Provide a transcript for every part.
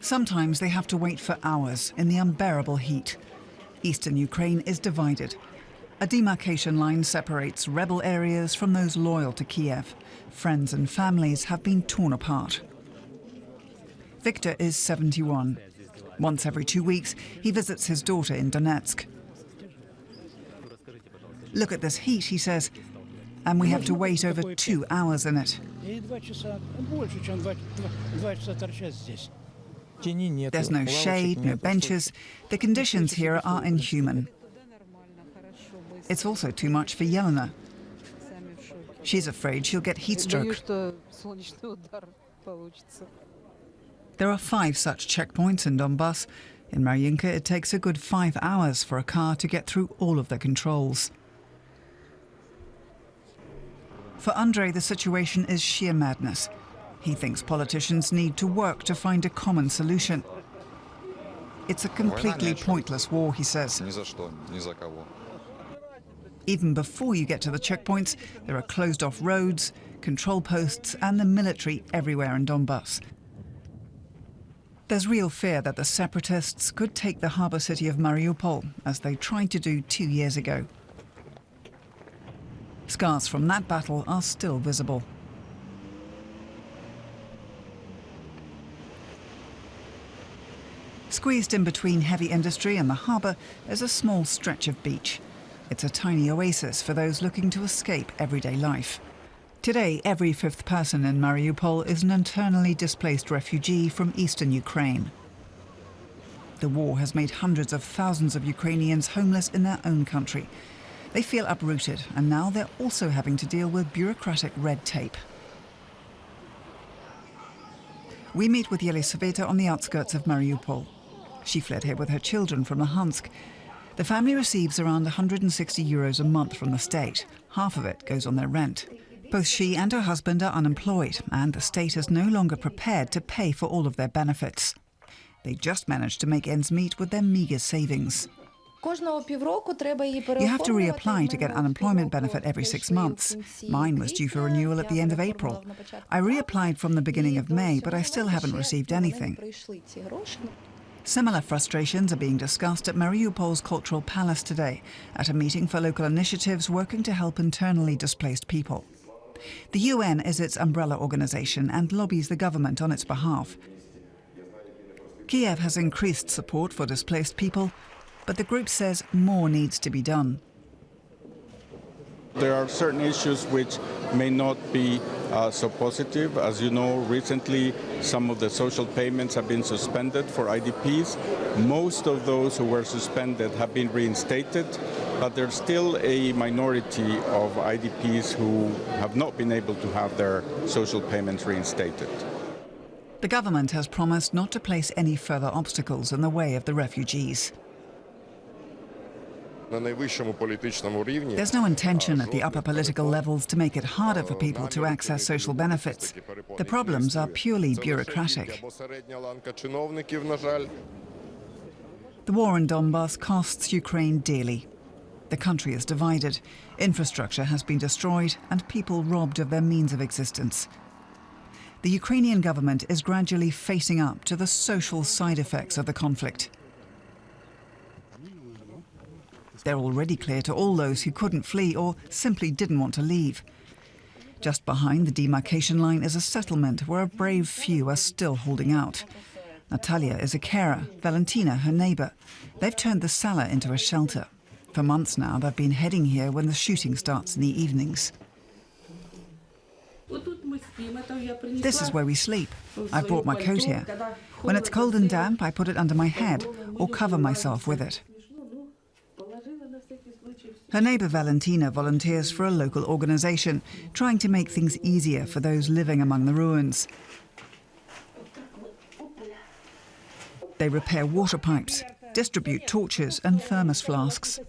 Sometimes they have to wait for hours in the unbearable heat. Eastern Ukraine is divided. A demarcation line separates rebel areas from those loyal to Kiev. Friends and families have been torn apart. Victor is 71. Once every 2 weeks, he visits his daughter in Donetsk. Look at this heat, he says, and we have to wait over 2 hours in it. There's no shade, no benches. The conditions here are inhuman. It's also too much for Yelena. She's afraid she'll get heat stroke. There are 5 such checkpoints in Donbass. In Mariinka, it takes a good 5 hours for a car to get through all of the controls. For Andrei, the situation is sheer madness. He thinks politicians need to work to find a common solution. It's a completely pointless war, he says. Even before you get to the checkpoints, there are closed-off roads, control posts, and the military everywhere in Donbass. There's real fear that the separatists could take the harbour city of Mariupol, as they tried to do 2 years ago. Scars from that battle are still visible. Squeezed in between heavy industry and the harbour is a small stretch of beach. It's a tiny oasis for those looking to escape everyday life. Today, every 5th person in Mariupol is an internally displaced refugee from eastern Ukraine. The war has made hundreds of thousands of Ukrainians homeless in their own country. They feel uprooted, and now they're also having to deal with bureaucratic red tape. We meet with Yelisaveta on the outskirts of Mariupol. She fled here with her children from Luhansk. The family receives around 160 euros a month from the state. Half of it goes on their rent. Both she and her husband are unemployed, and the state is no longer prepared to pay for all of their benefits. They just managed to make ends meet with their meagre savings. You have to reapply to get unemployment benefit every 6 months. Mine was due for renewal at the end of April. I reapplied from the beginning of May, but I still haven't received anything. Similar frustrations are being discussed at Mariupol's Cultural Palace today, at a meeting for local initiatives working to help internally displaced people. The UN is its umbrella organisation and lobbies the government on its behalf. Kiev has increased support for displaced people, but the group says more needs to be done. There are certain issues which may not be so positive. As you know, recently some of the social payments have been suspended for IDPs. Most of those who were suspended have been reinstated, but there's still a minority of IDPs who have not been able to have their social payments reinstated. The government has promised not to place any further obstacles in the way of the refugees. There's no intention at the upper political levels to make it harder for people to access social benefits. The problems are purely bureaucratic. The war in Donbass costs Ukraine dearly. The country is divided, infrastructure has been destroyed, and people robbed of their means of existence. The Ukrainian government is gradually facing up to the social side effects of the conflict. They're already clear to all those who couldn't flee or simply didn't want to leave. Just behind the demarcation line is a settlement where a brave few are still holding out. Natalia is a carer, Valentina her neighbour. They've turned the cellar into a shelter. For months now, they've been heading here when the shooting starts in the evenings. This is where we sleep. I've brought my coat here. When it's cold and damp, I put it under my head or cover myself with it. Her neighbour Valentina volunteers for a local organisation, trying to make things easier for those living among the ruins. They repair water pipes, distribute torches and thermos flasks.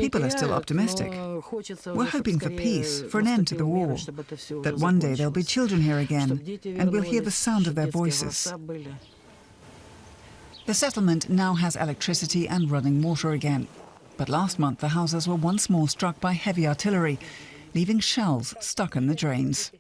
People are still optimistic. We're hoping for peace, for an end to the war, that one day there'll be children here again, and we'll hear the sound of their voices. The settlement now has electricity and running water again. But last month the houses were once more struck by heavy artillery. leaving shells stuck in the drains.